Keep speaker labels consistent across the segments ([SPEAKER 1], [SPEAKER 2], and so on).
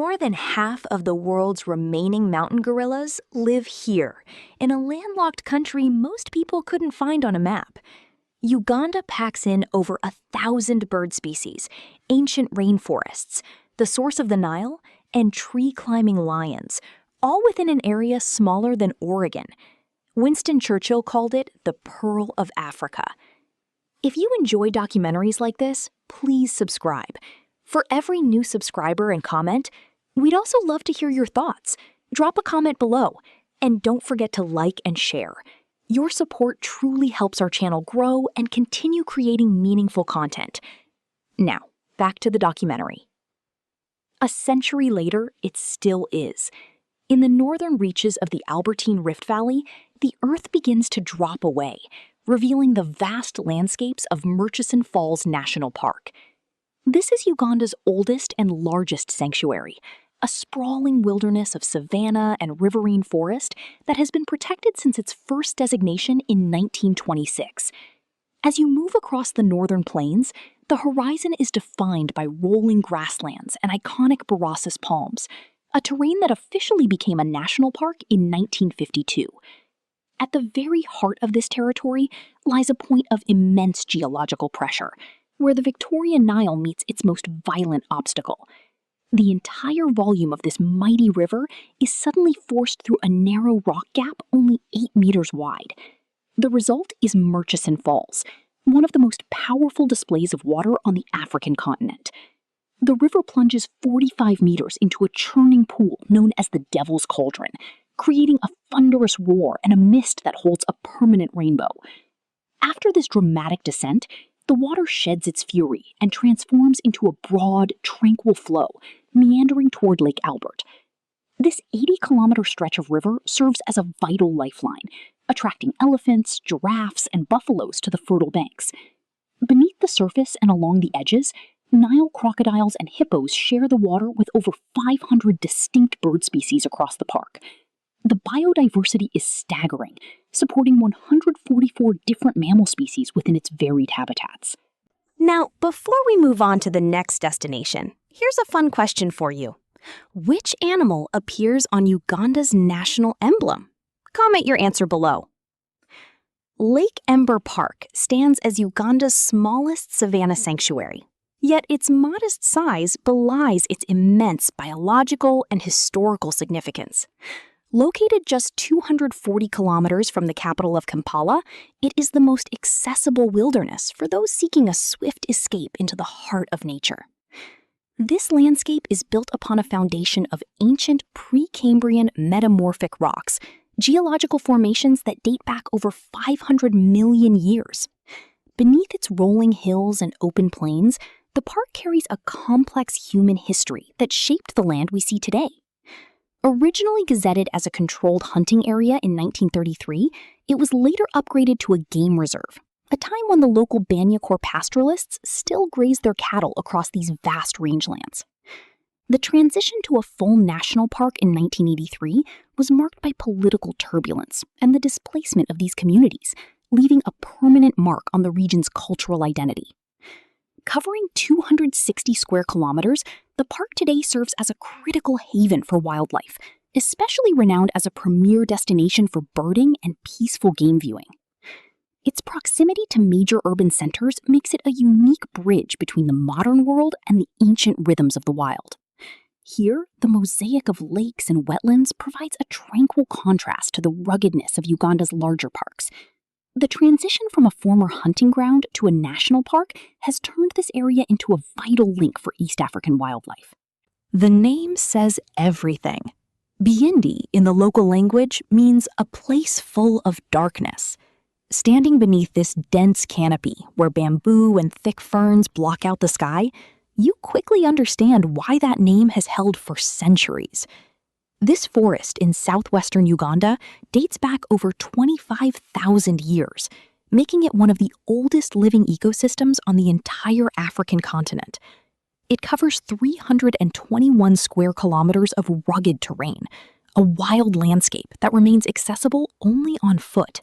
[SPEAKER 1] More than half of the world's remaining mountain gorillas live here, in a landlocked country most people couldn't find on a map. Uganda packs in over 1,000 bird species, ancient rainforests, the source of the Nile, and tree-climbing lions, all within an area smaller than Oregon. Winston Churchill called it the Pearl of Africa. If you enjoy documentaries like this, please subscribe. For every new subscriber and comment, we'd also love to hear your thoughts. Drop a comment below, and don't forget to like and share. Your support truly helps our channel grow and continue creating meaningful content. Now, back to the documentary. A century later, it still is. In the northern reaches of the Albertine Rift Valley, the Earth begins to drop away, revealing the vast landscapes of Murchison Falls National Park. This is Uganda's oldest and largest sanctuary, a sprawling wilderness of savanna and riverine forest that has been protected since its first designation in 1926. As you move across the northern plains, the horizon is defined by rolling grasslands and iconic borassus palms, a terrain that officially became a national park in 1952. At the very heart of this territory lies a point of immense geological pressure, where the Victoria Nile meets its most violent obstacle. The entire volume of this mighty river is suddenly forced through a narrow rock gap only 8 meters wide. The result is Murchison Falls, one of the most powerful displays of water on the African continent. The river plunges 45 meters into a churning pool known as the Devil's Cauldron, creating a thunderous roar and a mist that holds a permanent rainbow. After this dramatic descent, the water sheds its fury and transforms into a broad, tranquil flow, meandering toward Lake Albert. This 80-kilometer stretch of river serves as a vital lifeline, attracting elephants, giraffes, and buffaloes to the fertile banks. Beneath the surface and along the edges, Nile crocodiles and hippos share the water with over 500 distinct bird species across the park. The biodiversity is staggering, supporting 144 different mammal species within its varied habitats.
[SPEAKER 2] Now, before we move on to the next destination, here's a fun question for you. Which animal appears on Uganda's national emblem? Comment your answer below. Lake Ember Park stands as Uganda's smallest savanna sanctuary, yet its modest size belies its immense biological and historical significance. Located just 240 kilometers from the capital of Kampala, it is the most accessible wilderness for those seeking a swift escape into the heart of nature. This landscape is built upon a foundation of ancient Precambrian metamorphic rocks, geological formations that date back over 500 million years. Beneath its rolling hills and open plains, the park carries a complex human history that shaped the land we see today. Originally gazetted as a controlled hunting area in 1933, it was later upgraded to a game reserve, a time when the local Banyakor pastoralists still grazed their cattle across these vast rangelands. The transition to a full national park in 1983 was marked by political turbulence and the displacement of these communities, leaving a permanent mark on the region's cultural identity. Covering 260 square kilometers, the park today serves as a critical haven for wildlife, especially renowned as a premier destination for birding and peaceful game viewing. Its proximity to major urban centers makes it a unique bridge between the modern world and the ancient rhythms of the wild. Here, the mosaic of lakes and wetlands provides a tranquil contrast to the ruggedness of Uganda's larger parks. The transition from a former hunting ground to a national park has turned this area into a vital link for East African wildlife.
[SPEAKER 1] The name says everything. Biendi in the local language means a place full of darkness. Standing beneath this dense canopy, where bamboo and thick ferns block out the sky, you quickly understand why that name has held for centuries. This forest in southwestern Uganda dates back over 25,000 years, making it one of the oldest living ecosystems on the entire African continent. It covers 321 square kilometers of rugged terrain, a wild landscape that remains accessible only on foot.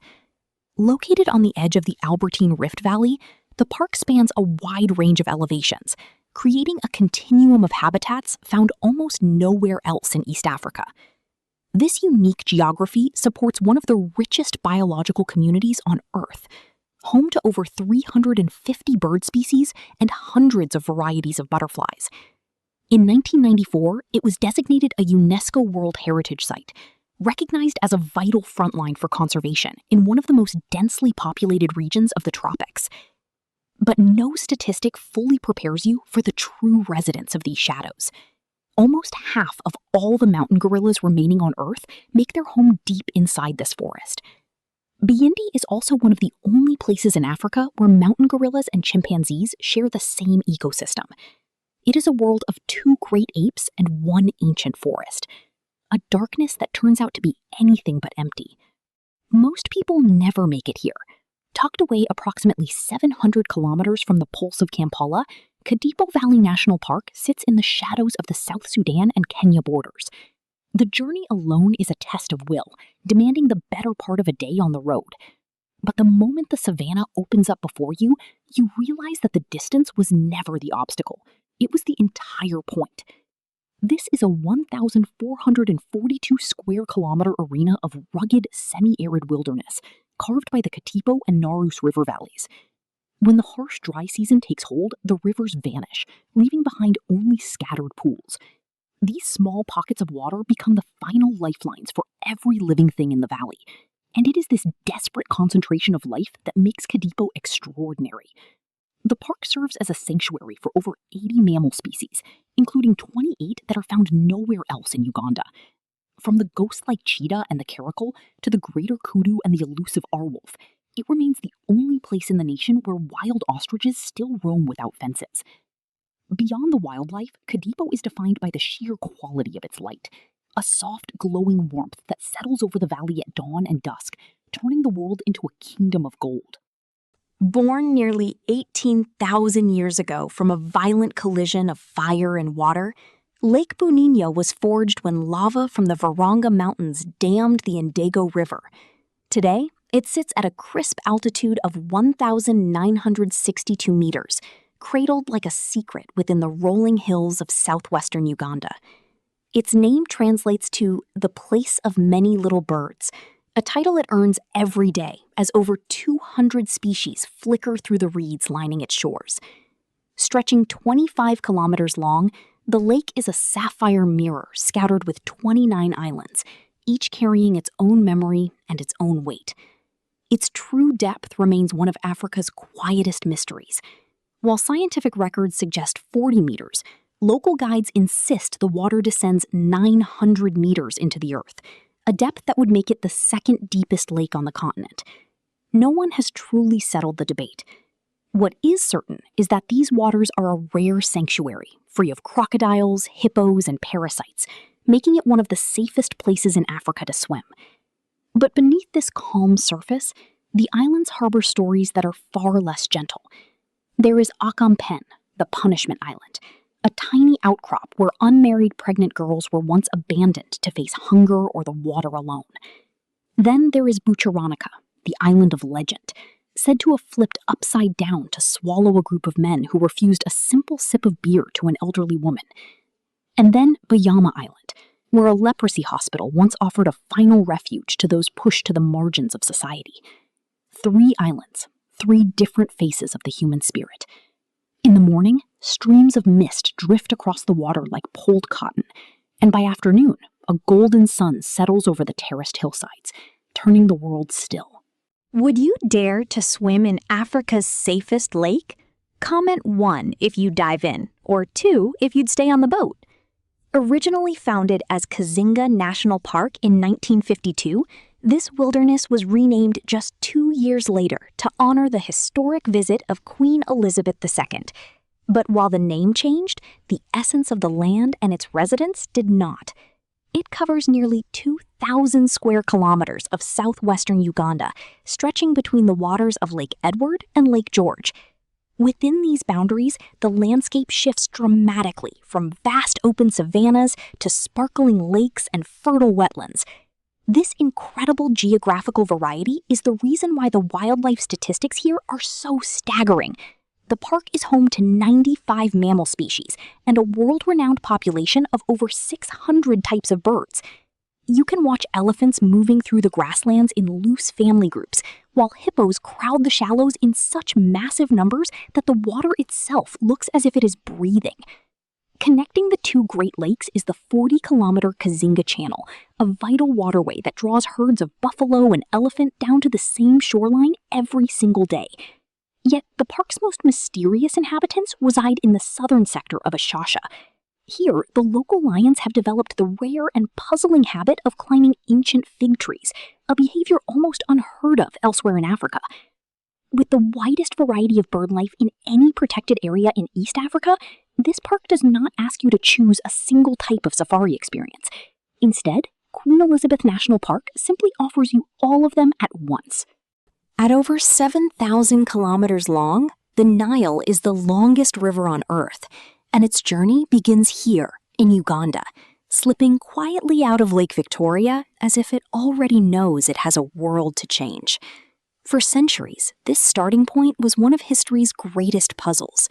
[SPEAKER 1] Located on the edge of the Albertine Rift Valley, the park spans a wide range of elevations, creating a continuum of habitats found almost nowhere else in East Africa. This unique geography supports one of the richest biological communities on Earth, home to over 350 bird species and hundreds of varieties of butterflies. In 1994, it was designated a UNESCO World Heritage Site, recognized as a vital frontline for conservation in one of the most densely populated regions of the tropics. But no statistic fully prepares you for the true residents of these shadows. Almost half of all the mountain gorillas remaining on Earth make their home deep inside this forest. Buyindi is also one of the only places in Africa where mountain gorillas and chimpanzees share the same ecosystem. It is a world of two great apes and one ancient forest, a darkness that turns out to be anything but empty. Most people never make it here. Tucked away approximately 700 kilometers from the pulse of Kampala, Kadipo Valley National Park sits in the shadows of the South Sudan and Kenya borders. The journey alone is a test of will, demanding the better part of a day on the road. But the moment the savannah opens up before you, you realize that the distance was never the obstacle. It was the entire point. This is a 1,442 square kilometer arena of rugged, semi-arid wilderness, carved by the Katipo and Narus river valleys. When the harsh dry season takes hold, the rivers vanish, leaving behind only scattered pools. These small pockets of water become the final lifelines for every living thing in the valley. And it is this desperate concentration of life that makes Kadipo extraordinary. The park serves as a sanctuary for over 80 mammal species, including 28 that are found nowhere else in Uganda. From the ghost-like cheetah and the caracal to the greater kudu and the elusive arwolf, it remains the only place in the nation where wild ostriches still roam without fences. Beyond the wildlife, Kadipo is defined by the sheer quality of its light, a soft, glowing warmth that settles over the valley at dawn and dusk, turning the world into a kingdom of gold. Born nearly 18,000 years ago from a violent collision of fire and water, Lake Boninyo was forged when lava from the Virunga Mountains dammed the Indego River. Today, it sits at a crisp altitude of 1,962 meters, cradled like a secret within the rolling hills of southwestern Uganda. Its name translates to the place of many little birds, a title it earns every day as over 200 species flicker through the reeds lining its shores. Stretching 25 kilometers long, the lake is a sapphire mirror scattered with 29 islands, each carrying its own memory and its own weight. Its true depth remains one of Africa's quietest mysteries. While scientific records suggest 40 meters, local guides insist the water descends 900 meters into the earth, a depth that would make it the second deepest lake on the continent. No one has truly settled the debate. What is certain is that these waters are a rare sanctuary, free of crocodiles, hippos, and parasites, making it one of the safest places in Africa to swim. But beneath this calm surface, the islands harbor stories that are far less gentle. There is Akampen, the punishment island, a tiny outcrop where unmarried pregnant girls were once abandoned to face hunger or the water alone. Then there is Bucharanika, the island of legend, said to have flipped upside down to swallow a group of men who refused a simple sip of beer to an elderly woman. And then Bayama Island, where a leprosy hospital once offered a final refuge to those pushed to the margins of society. 3 islands, 3 different faces of the human spirit. In the morning, streams of mist drift across the water like pulled cotton, and by afternoon, a golden sun settles over the terraced hillsides, turning the world still. Would you dare to swim in Africa's safest lake? Comment 1 if you dive in, or 2 if you'd stay on the boat. Originally founded as Kazinga National Park in 1952, this wilderness was renamed just 2 years later to honor the historic visit of Queen Elizabeth II. But while the name changed, the essence of the land and its residents did not. It covers nearly 2,000 square kilometers of southwestern Uganda, stretching between the waters of Lake Edward and Lake George. Within these boundaries, the landscape shifts dramatically from vast open savannas to sparkling lakes and fertile wetlands. This incredible geographical variety is the reason why the wildlife statistics here are so staggering.
[SPEAKER 2] The park is home to 95 mammal species and a world-renowned population of over 600 types of birds. You can watch elephants moving through the grasslands in loose family groups, while hippos crowd the shallows in such massive numbers that the water itself looks as if it is breathing. Connecting the two Great Lakes is the 40-kilometer Kazinga Channel, a vital waterway that draws herds of buffalo and elephant down to the same shoreline every single day. Yet the park's most mysterious inhabitants reside in the southern sector of Ashasha. Here, the local lions have developed the rare and puzzling habit of climbing ancient fig trees, a behavior almost unheard of elsewhere in Africa. With the widest variety of bird life in any protected area in East Africa, this park does not ask you to choose a single type of safari experience. Instead, Queen Elizabeth National Park simply offers you all of them at once. At over 7,000 kilometers long, the Nile is the longest river on Earth, and its journey begins here in Uganda, slipping quietly out of Lake Victoria as if it already knows it has a world to change. For centuries, this starting point was one of history's greatest puzzles.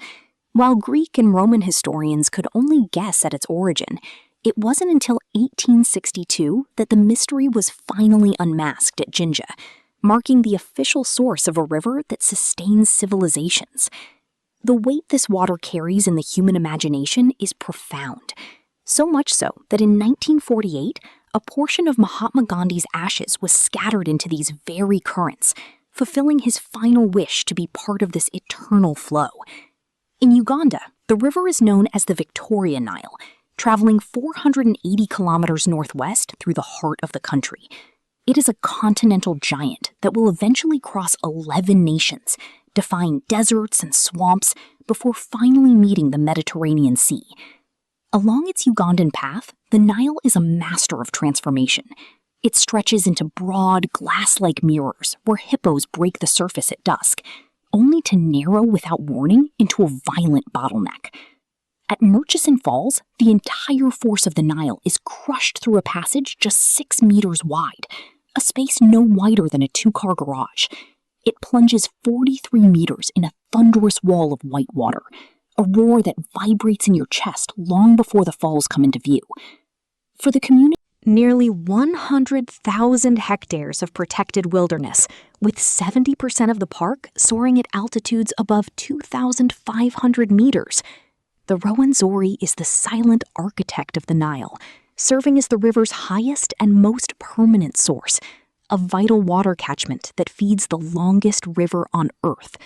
[SPEAKER 2] While Greek and Roman historians could only guess at its origin, it wasn't until 1862 that the mystery was finally unmasked at Jinja, marking the official source of a river that sustains civilizations. The weight this water carries in the human imagination is profound, so much so that in 1948, a portion of Mahatma Gandhi's ashes was scattered into these very currents, fulfilling his final wish to be part of this eternal flow. In Uganda, the river is known as the Victoria Nile, traveling 480 kilometers northwest through the heart of the country. It is a continental giant that will eventually cross 11 nations, defying deserts and swamps before finally meeting the Mediterranean Sea. Along its Ugandan path, the Nile is a master of transformation. It stretches into broad, glass-like mirrors where hippos break the surface at dusk, only to narrow without warning into a violent bottleneck. At Murchison Falls, the entire force of the Nile is crushed through a passage just 6 meters wide, a space no wider than a 2-car garage. It plunges 43 meters in a thunderous wall of white water, a roar that vibrates in your chest long before the falls come into view. For the community, nearly 100,000 hectares of protected wilderness, with 70% of the park soaring at altitudes above 2,500 meters. The Rwenzori is the silent architect of the Nile, serving as the river's highest and most permanent source, a vital water catchment that feeds the longest river on Earth.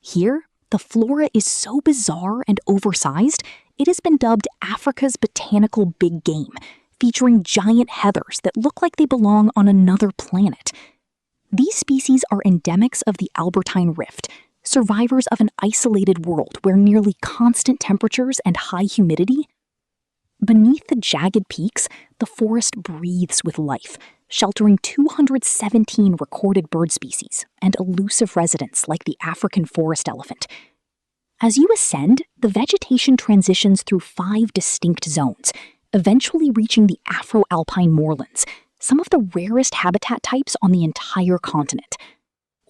[SPEAKER 2] Here, the flora is so bizarre and oversized, it has been dubbed Africa's botanical big game, featuring giant heathers that look like they belong on another planet. These species are endemics of the Albertine Rift, survivors of an isolated world where nearly constant temperatures and high humidity. Beneath the jagged peaks, the forest breathes with life, sheltering 217 recorded bird species and elusive residents like the African forest elephant. As you ascend, the vegetation transitions through 5 distinct zones, eventually reaching the Afro-Alpine moorlands, some of the rarest habitat types on the entire continent.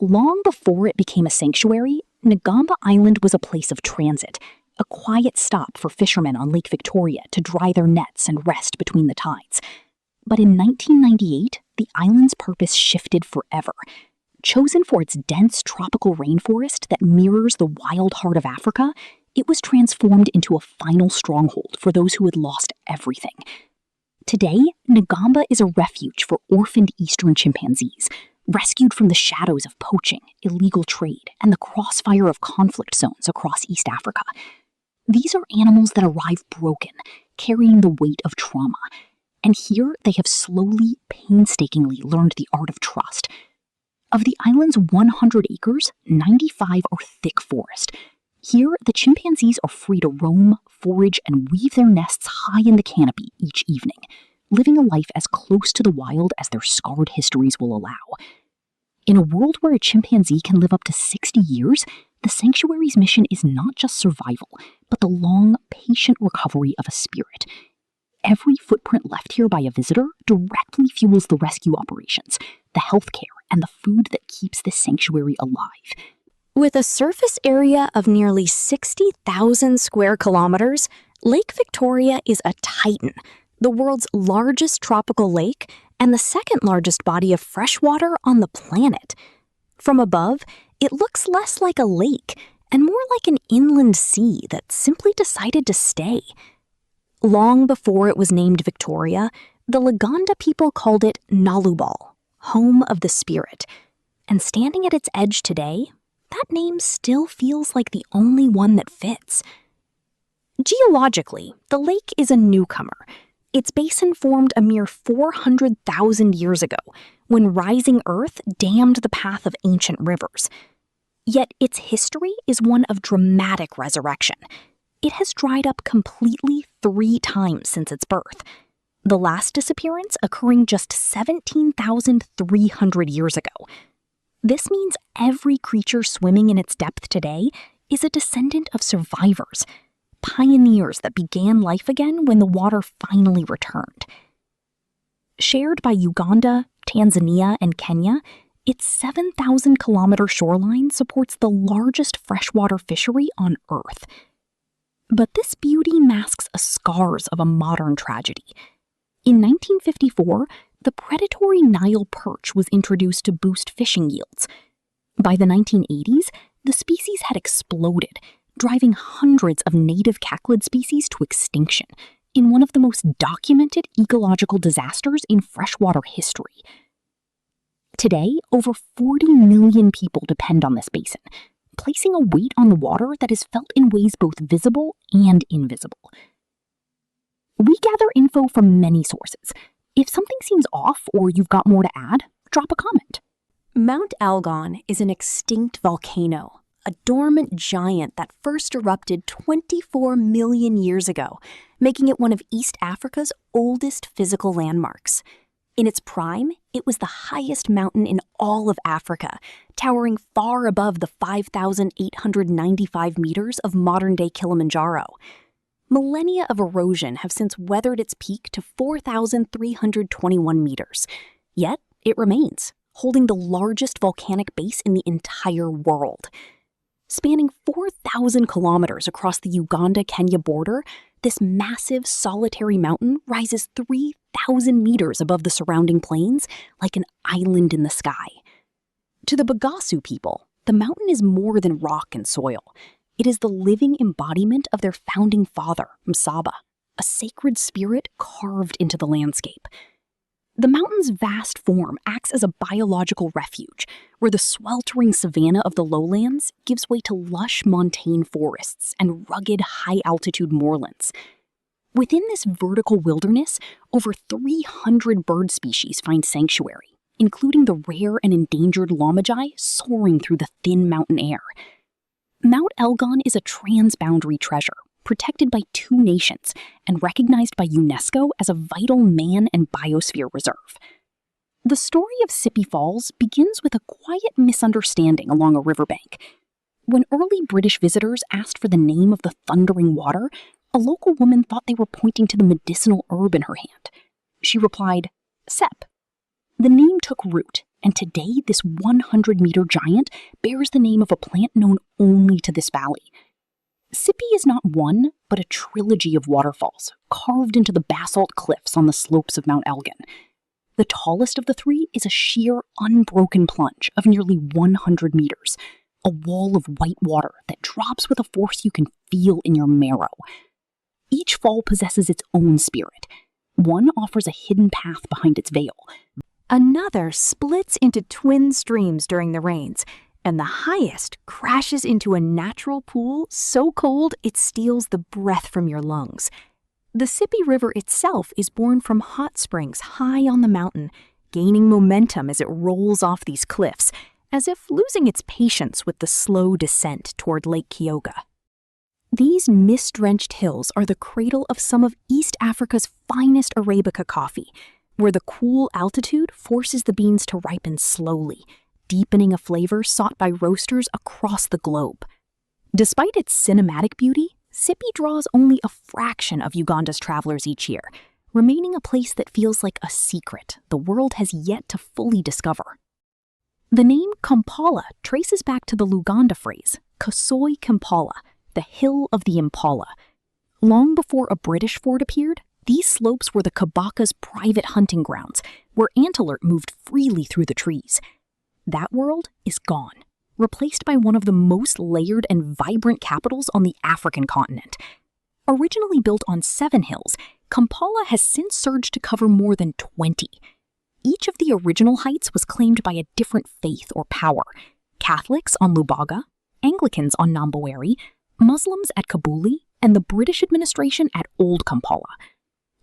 [SPEAKER 2] Long before it became a sanctuary, Ngamba Island was a place of transit, a quiet stop for fishermen on Lake Victoria to dry their nets and rest between the tides. But in 1998, the island's purpose shifted forever. Chosen for its dense tropical rainforest that mirrors the wild heart of Africa, it was transformed into a final stronghold for those who had lost everything. Today, Ngamba is a refuge for orphaned eastern chimpanzees, rescued from the shadows of poaching, illegal trade, and the crossfire of conflict zones across East Africa. These are animals that arrive broken, carrying the weight of trauma. And here they have slowly, painstakingly learned the art of trust. Of the island's 100 acres, 95 are thick forest. Here, the chimpanzees are free to roam, forage, and weave their nests high in the canopy each evening, living a life as close to the wild as their scarred histories will allow. In a world where a chimpanzee can live up to 60 years, the sanctuary's mission is not just survival, but the long, patient recovery of a spirit. Every footprint left here by a visitor directly fuels the rescue operations, the healthcare, and the food that keeps this sanctuary alive. With a surface area of nearly 60,000 square kilometers, Lake Victoria is a titan, the world's largest tropical lake and the second largest body of fresh water on the planet. From above, it looks less like a lake and more like an inland sea that simply decided to stay. Long before it was named Victoria, the Uganda people called it Nalubal, home of the spirit. And standing at its edge today, that name still feels like the only one that fits. Geologically, the lake is a newcomer. Its basin formed a mere 400,000 years ago, when rising earth dammed the path of ancient rivers. Yet its history is one of dramatic resurrection. It has dried up completely 3 times since its birth, the last disappearance occurring just 17,300 years ago. This means every creature swimming in its depth today is a descendant of survivors, pioneers that began life again when the water finally returned. Shared by Uganda, Tanzania, and Kenya, its 7,000-kilometer shoreline supports the largest freshwater fishery on Earth. But this beauty masks the scars of a modern tragedy. In 1954, the predatory Nile perch was introduced to boost fishing yields. By the 1980s, the species had exploded, driving hundreds of native cachalid species to extinction in one of the most documented ecological disasters in freshwater history. Today, over 40 million people depend on this basin, placing a weight on the water that is felt in ways both visible and invisible. We gather info from many sources. If something seems off or you've got more to add, drop a comment.
[SPEAKER 1] Mount Elgon is an extinct volcano, a dormant giant that first erupted 24 million years ago, making it one of East Africa's oldest physical landmarks. In its prime, it was the highest mountain in all of Africa, towering far above the 5,895 meters of modern-day Kilimanjaro. Millennia of erosion have since weathered its peak to 4,321 meters. Yet, it remains, holding the largest volcanic base in the entire world. Spanning 4,000 kilometers across the Uganda-Kenya border, this massive, solitary mountain rises 3,000 meters above the surrounding plains like an island in the sky. To the Bagasu people, the mountain is more than rock and soil. It is the living embodiment of their founding father, Msaba, a sacred spirit carved into the landscape. The mountain's vast form acts as a biological refuge, where the sweltering savanna of the lowlands gives way to lush montane forests and rugged high-altitude moorlands. Within this vertical wilderness, over 300 bird species find sanctuary, including the rare and endangered lamajai soaring through the thin mountain air. Mount Elgon is a transboundary treasure, protected by 2 nations and recognized by UNESCO as a vital man and biosphere reserve. The story of Sippy Falls begins with a quiet misunderstanding along a riverbank. When early British visitors asked for the name of the thundering water, a local woman thought they were pointing to the medicinal herb in her hand. She replied, "Sep." The name took root, and today this 100-meter giant bears the name of a plant known only to this valley. Sippy is not one, but a trilogy of waterfalls carved into the basalt cliffs on the slopes of Mount Elgon. The tallest of the 3 is a sheer, unbroken plunge of nearly 100 meters, a wall of white water that drops with a force you can feel in your marrow. Each fall possesses its own spirit. One offers a hidden path behind its veil. Another splits into twin streams during the rains, and the highest crashes into a natural pool so cold it steals the breath from your lungs. The Sippy River itself is born from hot springs high on the mountain, gaining momentum as it rolls off these cliffs, as if losing its patience with the slow descent toward Lake Kyoga. These mist-drenched hills are the cradle of some of East Africa's finest Arabica coffee, where the cool altitude forces the beans to ripen slowly, deepening a flavor sought by roasters across the globe. Despite its cinematic beauty, Sippy draws only a fraction of Uganda's travelers each year, remaining a place that feels like a secret the world has yet to fully discover.
[SPEAKER 2] The name Kampala traces back to the Luganda phrase, Kasoi Kampala, the hill of the impala. Long before a British fort appeared, these slopes were the Kabaka's private hunting grounds, where antelope moved freely through the trees. That world is gone, replaced by one of the most layered and vibrant capitals on the African continent. Originally built on 7 hills, Kampala has since surged to cover more than 20. Each of the original heights was claimed by a different faith or power: Catholics on Lubaga, Anglicans on Namboweri, Muslims at Kabuli, and the British administration at Old Kampala.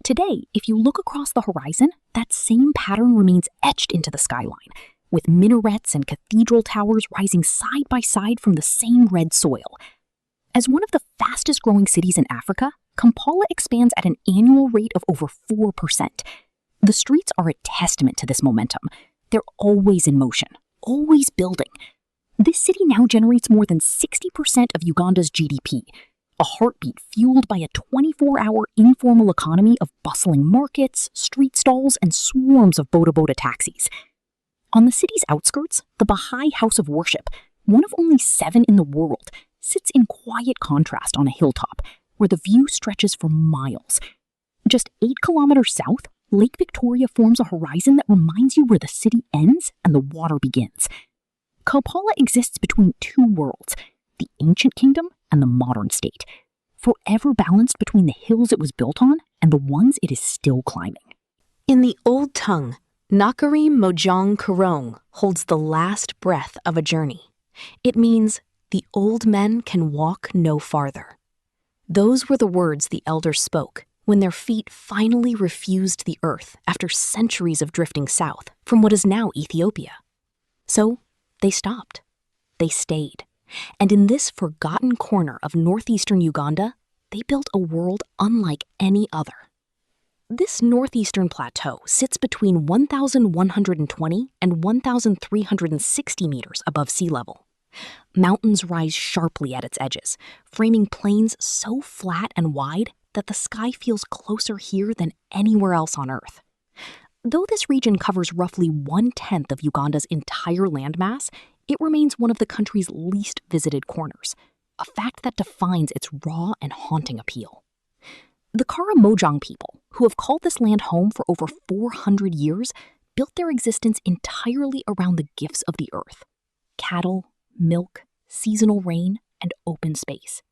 [SPEAKER 2] Today, if you look across the horizon, that same pattern remains etched into the skyline, with minarets and cathedral towers rising side by side from the same red soil. As one of the fastest growing cities in Africa, Kampala expands at an annual rate of over 4%. The streets are a testament to this momentum. They're always in motion, always building. This city now generates more than 60% of Uganda's GDP, a heartbeat fueled by a 24-hour informal economy of bustling markets, street stalls, and swarms of boda-boda taxis. On the city's outskirts, the Baha'i House of Worship, one of only 7 in the world, sits in quiet contrast on a hilltop, where the view stretches for miles. Just 8 kilometers south, Lake Victoria forms a horizon that reminds you where the city ends and the water begins. Kampala exists between 2 worlds, the ancient kingdom and the modern state, forever balanced between the hills it was built on and the ones it is still climbing. In the old tongue, Nakari Mojong Kurong holds the last breath of a journey. It means, the old men can walk no farther. Those were the words the elders spoke when their feet finally refused the earth after centuries of drifting south from what is now Ethiopia. So they stopped. They stayed. And in this forgotten corner of northeastern Uganda, they built a world unlike any other. This northeastern plateau sits between 1,120 and 1,360 meters above sea level. Mountains rise sharply at its edges, framing plains so flat and wide that the sky feels closer here than anywhere else on Earth. Though this region covers roughly 1/10 of Uganda's entire landmass, it remains one of the country's least visited corners, a fact that defines its raw and haunting appeal. The Karamojong people, who have called this land home for over 400 years, built their existence entirely around the gifts of the earth: cattle, milk, seasonal rain, and open space.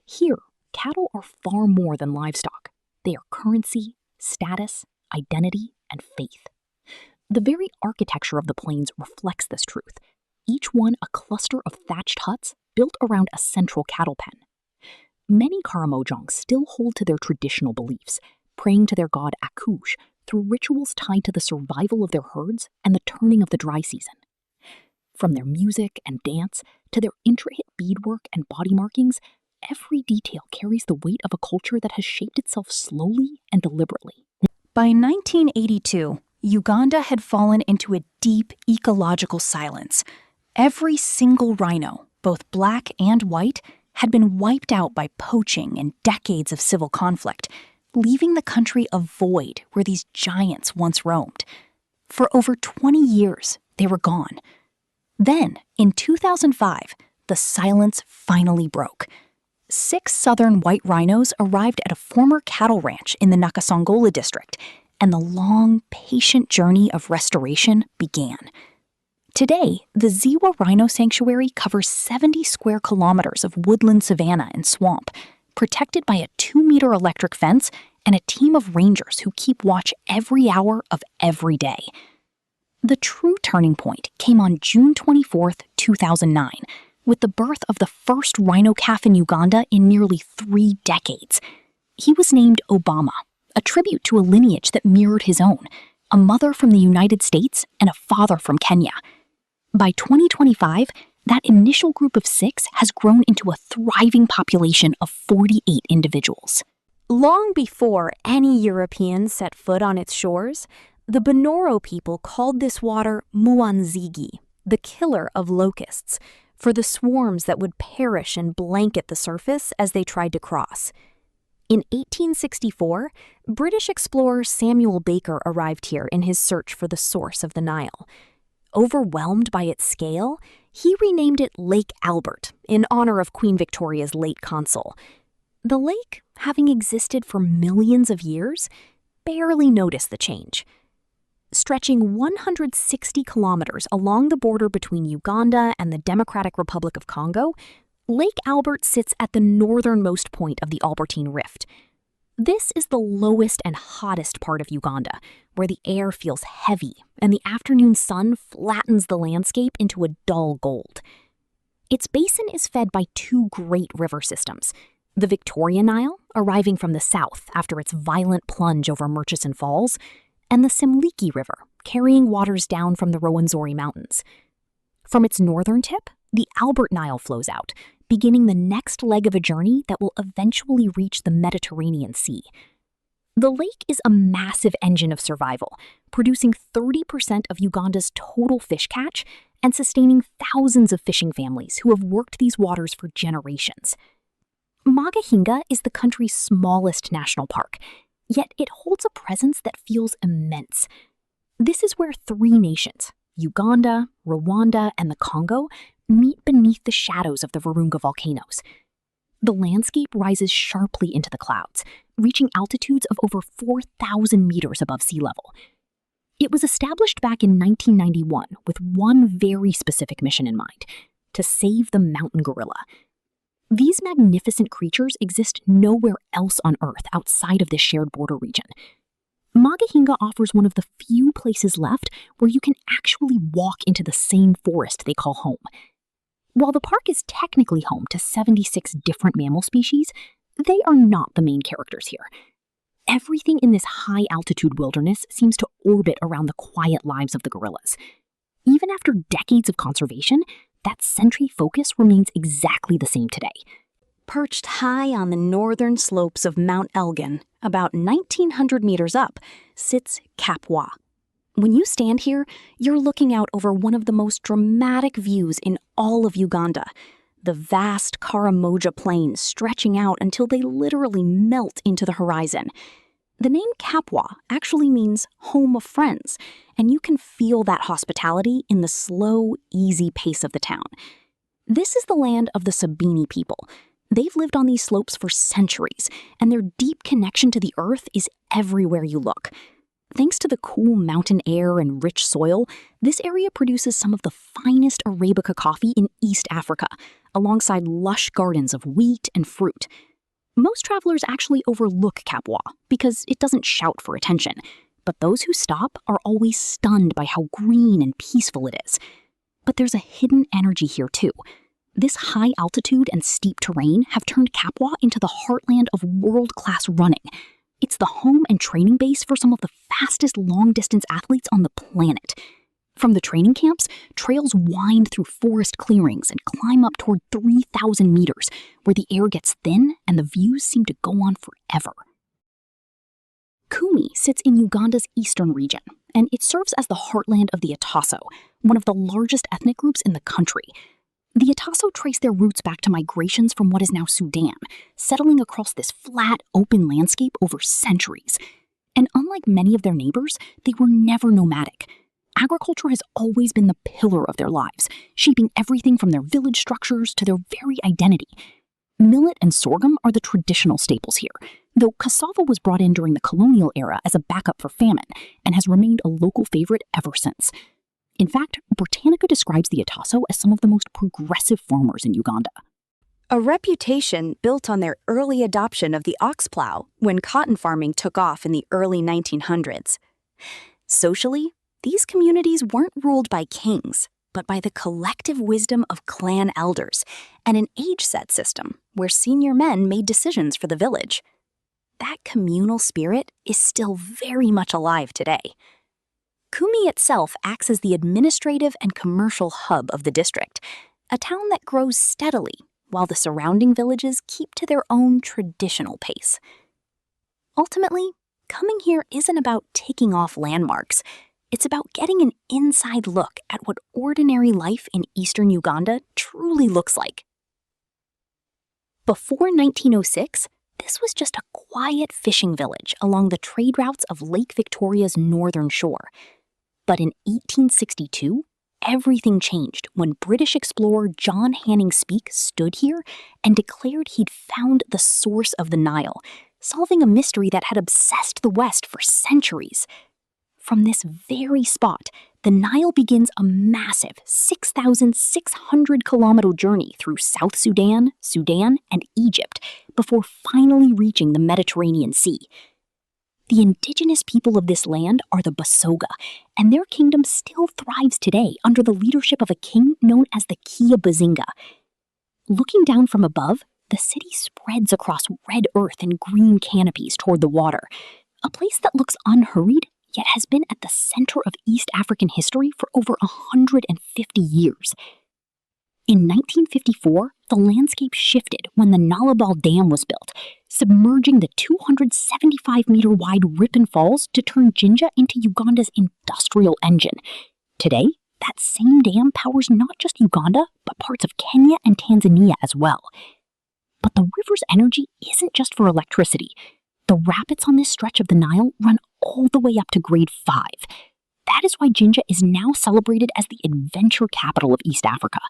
[SPEAKER 2] Here, cattle are far more than livestock. They are currency, status, identity, and faith. The very architecture of the plains reflects this truth, each one a cluster of thatched huts built around a central cattle pen. Many Karamojong still hold to their traditional beliefs, praying to their god Akush through rituals tied to the survival of their herds and the turning of the dry season. From their music and dance to their intricate beadwork and body markings, every detail carries the weight of a culture that has shaped itself slowly and deliberately. By 1982, Uganda had fallen into a deep ecological silence. Every single rhino, both black and white, had been wiped out by poaching and decades of civil conflict, leaving the country a void where these giants once roamed. For over 20 years, they were gone. Then, in 2005, the silence finally broke. 6 southern white rhinos arrived at a former cattle ranch in the Nakasongola district, and the long, patient journey of restoration began. Today, the Ziwa Rhino Sanctuary covers 70 square kilometers of woodland savanna and swamp, protected by a 2-meter electric fence and a team of rangers who keep watch every hour of every day. The true turning point came on June 24, 2009, with the birth of the first rhino calf in Uganda in nearly 3 decades. He was named Obama, a tribute to a lineage that mirrored his own, a mother from the United States and a father from Kenya. By 2025, that initial group of 6 has grown into a thriving population of 48 individuals. Long before any Europeans set foot on its shores, the Bonoro people called this water Muanzigi, the killer of locusts, for the swarms that would perish and blanket the surface as they tried to cross. In 1864, British explorer Samuel Baker arrived here in his search for the source of the Nile. Overwhelmed by its scale, he renamed it Lake Albert in honor of Queen Victoria's late consort. The lake, having existed for millions of years, barely noticed the change. Stretching 160 kilometers along the border between Uganda and the Democratic Republic of Congo, Lake Albert sits at the northernmost point of the Albertine Rift. This is the lowest and hottest part of Uganda, where the air feels heavy and the afternoon sun flattens the landscape into a dull gold. Its basin is fed by two great river systems: the Victoria Nile, arriving from the south after its violent plunge over Murchison Falls, and the Simliki River, carrying waters down from the Rwenzori Mountains. From its northern tip, the Albert Nile flows out, beginning the next leg of a journey that will eventually reach the Mediterranean Sea. The lake is a massive engine of survival, producing 30% of Uganda's total fish catch and sustaining thousands of fishing families who have worked these waters for generations. Magahinga is the country's smallest national park, yet it holds a presence that feels immense. This is where three nations, Uganda, Rwanda, and the Congo, meet beneath the shadows of the Virunga volcanoes. The landscape rises sharply into the clouds, reaching altitudes of over 4,000 meters above sea level. It was established back in 1991 with one very specific mission in mind: to save the mountain gorilla. These magnificent creatures exist nowhere else on Earth outside of this shared border region. Magahinga offers one of the few places left where you can actually walk into the same forest they call home. While the park is technically home to 76 different mammal species, they are not the main characters here. Everything in this high-altitude wilderness seems to orbit around the quiet lives of the gorillas. Even after decades of conservation, that century focus remains exactly the same today. Perched high on the northern slopes of Mount Elgin, about 1,900 meters up, sits Kapwa. When you stand here, you're looking out over one of the most dramatic views in all of Uganda, the vast Karamoja Plains stretching out until they literally melt into the horizon. The name Kapwa actually means home of friends, and you can feel that hospitality in the slow, easy pace of the town. This is the land of the Sabini people. They've lived on these slopes for centuries, and their deep connection to the earth is everywhere you look. Thanks to the cool mountain air and rich soil, this area produces some of the finest Arabica coffee in East Africa, alongside lush gardens of wheat and fruit. Most travelers actually overlook Kapwa because it doesn't shout for attention, but those who stop are always stunned by how green and peaceful it is. But there's a hidden energy here too. This high altitude and steep terrain have turned Kapwa into the heartland of world-class running. It's the home and training base for some of the fastest long-distance athletes on the planet. From the training camps, trails wind through forest clearings and climb up toward 3,000 meters, where the air gets thin and the views seem to go on forever. Kumi sits in Uganda's eastern region, and it serves as the heartland of the Ataso, one of the largest ethnic groups in the country. The Ataso trace their roots back to migrations from what is now Sudan, settling across this flat, open landscape over centuries. And unlike many of their neighbors, they were never nomadic. Agriculture has always been the pillar of their lives, shaping everything from their village structures to their very identity. Millet and sorghum are the traditional staples here, though cassava was brought in during the colonial era as a backup for famine and has remained a local favorite ever since. In fact, Britannica describes the Ataso as some of the most progressive farmers in Uganda.
[SPEAKER 3] A reputation built on their early adoption of the ox plow when cotton farming took off in the early 1900s. Socially, these communities weren't ruled by kings, but by the collective wisdom of clan elders and an age-set system where senior men made decisions for the village. That communal spirit is still very much alive today. Kumi itself acts as the administrative and commercial hub of the district, a town that grows steadily while the surrounding villages keep to their own traditional pace. Ultimately, coming here isn't about ticking off landmarks. It's about getting an inside look at what ordinary life in eastern Uganda truly looks like. Before 1906, this was just a quiet fishing village along the trade routes of Lake Victoria's northern shore. But in 1862,
[SPEAKER 2] everything changed when British explorer John Hanning Speke stood here and declared he'd found the source of the Nile, solving a mystery that had obsessed the West for centuries. From this very spot, the Nile begins a massive 6,600-kilometer journey through South Sudan, and Egypt before finally reaching the Mediterranean Sea. The indigenous people of this land are the Basoga, and their kingdom still thrives today under the leadership of a king known as the Kia Bazinga. Looking down from above, the city spreads across red earth and green canopies toward the water, a place that looks unhurried yet has been at the center of East African history for over 150 years. In 1954, the landscape shifted when the Nalabal Dam was built, submerging the 275-meter-wide Ripon Falls to turn Jinja into Uganda's industrial engine. Today, that same dam powers not just Uganda, but parts of Kenya and Tanzania as well. But the river's energy isn't just for electricity. The rapids on this stretch of the Nile run all the way up to grade 5. That is why Jinja is now celebrated as the adventure capital of East Africa.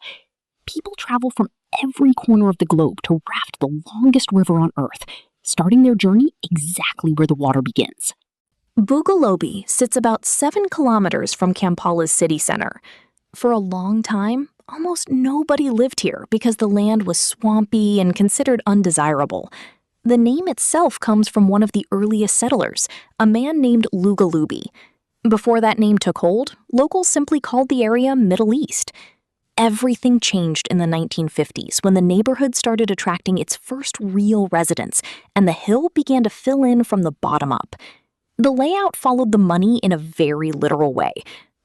[SPEAKER 2] People travel from every corner of the globe to raft the longest river on Earth, starting their journey exactly where the water begins.
[SPEAKER 1] Bugalobi sits about 7 kilometers from Kampala's city center. For a long time, almost nobody lived here because the land was swampy and considered undesirable. The name itself comes from one of the earliest settlers, a man named Lugalubi. Before that name took hold, locals simply called the area Middle East. Everything changed in the 1950s when the neighborhood started attracting its first real residents, and the hill began to fill in from the bottom up. The layout followed the money in a very literal way.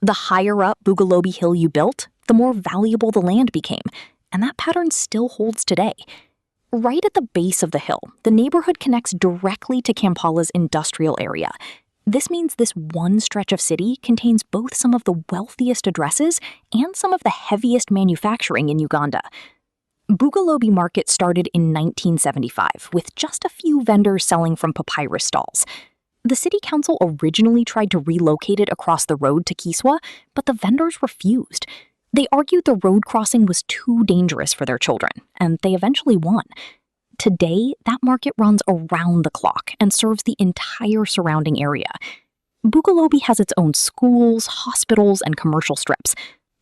[SPEAKER 1] The higher up Bugalobi Hill you built, the more valuable the land became, and that pattern still holds today. Right at the base of the hill, the neighborhood connects directly to Kampala's industrial area. This means this one stretch of city contains both some of the wealthiest addresses and some of the heaviest manufacturing in Uganda. Bugalobi Market started in 1975 with just a few vendors selling from papyrus stalls. The city council originally tried to relocate it across the road to Kiswa, but the vendors refused. They argued the road crossing was too dangerous for their children, and they eventually won. Today, that market runs around the clock and serves the entire surrounding area. Bugalobi has its own schools, hospitals, and commercial strips.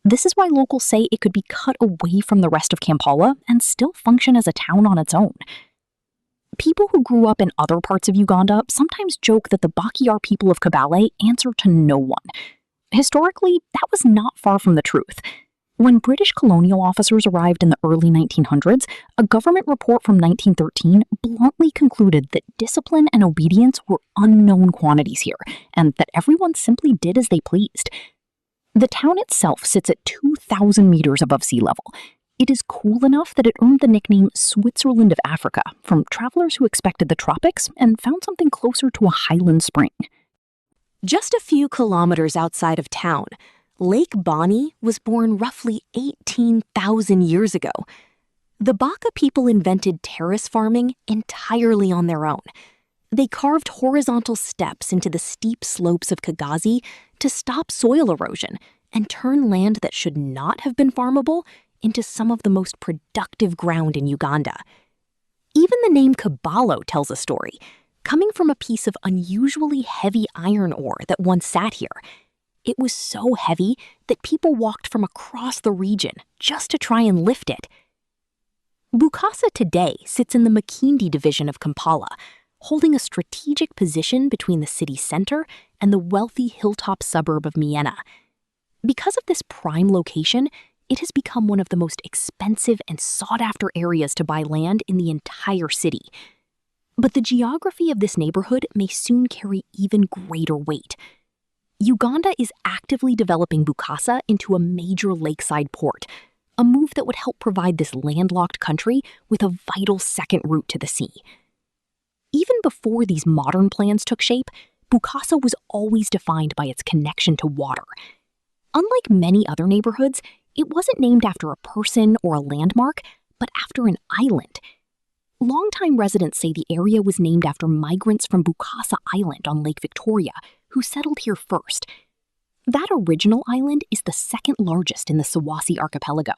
[SPEAKER 1] This is why locals say it could be cut away from the rest of Kampala and still function as a town on its own. People who grew up in other parts of Uganda sometimes joke that the Bakiyar people of Kabale answer to no one. Historically, that was not far from the truth. When British colonial officers arrived in the early 1900s, a government report from 1913 bluntly concluded that discipline and obedience were unknown quantities here, and that everyone simply did as they pleased. The town itself sits at 2,000 meters above sea level. It is cool enough that it earned the nickname Switzerland of Africa from travelers who expected the tropics and found something closer to a highland spring.
[SPEAKER 2] Just a few kilometers outside of town, Lake Boni was born roughly 18,000 years ago. The Baka people invented terrace farming entirely on their own. They carved horizontal steps into the steep slopes of Kagazi to stop soil erosion and turn land that should not have been farmable into some of the most productive ground in Uganda. Even the name Kabalo tells a story, coming from a piece of unusually heavy iron ore that once sat here. It was so heavy that people walked from across the region just to try and lift it. Bukasa today sits in the Makindi division of Kampala, holding a strategic position between the city center and the wealthy hilltop suburb of Miena. Because of this prime location, it has become one of the most expensive and sought-after areas to buy land in the entire city. But the geography of this neighborhood may soon carry even greater weight. Uganda is actively developing Bukasa into a major lakeside port, a move that would help provide this landlocked country with a vital second route to the sea. Even before these modern plans took shape, Bukasa was always defined by its connection to water. Unlike many other neighborhoods, it wasn't named after a person or a landmark, but after an island. Longtime residents say the area was named after migrants from Bukasa Island on Lake Victoria, who settled here first. That original island is the second largest in the Swasi archipelago,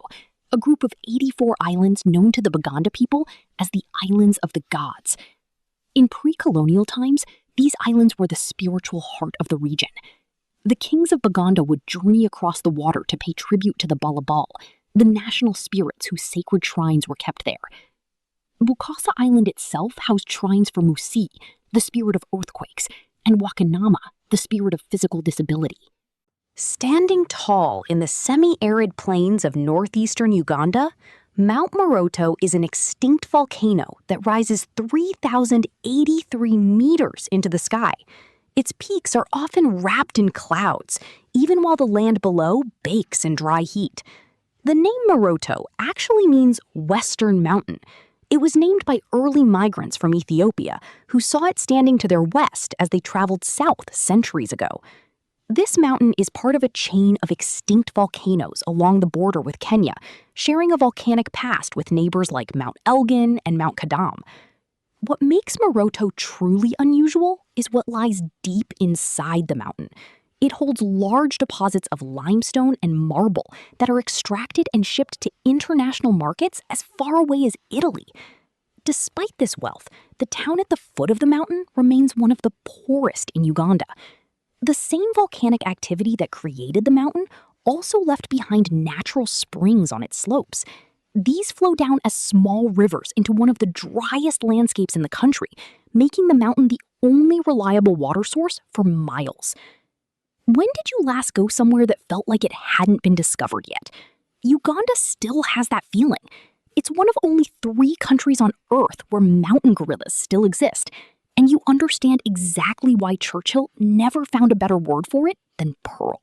[SPEAKER 2] a group of 84 islands known to the Baganda people as the Islands of the Gods. In pre-colonial times, these islands were the spiritual heart of the region. The kings of Baganda would journey across the water to pay tribute to the Balabal, the national spirits whose sacred shrines were kept there. Bukasa Island itself housed shrines for Musi, the spirit of earthquakes, and Wakanama, the spirit of physical disability.
[SPEAKER 3] Standing tall in the semi-arid plains of northeastern Uganda, Mount Moroto is an extinct volcano that rises 3,083 meters into the sky. Its peaks are often wrapped in clouds, even while the land below bakes in dry heat. The name Moroto actually means Western Mountain. It was named by early migrants from Ethiopia who saw it standing to their west as they traveled south centuries ago. This mountain is part of a chain of extinct volcanoes along the border with Kenya, sharing a volcanic past with neighbors like Mount Elgin and Mount Kadam. What makes Moroto truly unusual is what lies deep inside the mountain. It holds large deposits of limestone and marble that are extracted and shipped to international markets as far away as Italy. Despite this wealth, the town at the foot of the mountain remains one of the poorest in Uganda. The same volcanic activity that created the mountain also left behind natural springs on its slopes. These flow down as small rivers into one of the driest landscapes in the country, making the mountain the only reliable water source for miles. When did you last go somewhere that felt like it hadn't been discovered yet? Uganda still has that feeling. It's one of only 3 countries on Earth where mountain gorillas still exist, and you understand exactly why Churchill never found a better word for it than pearl.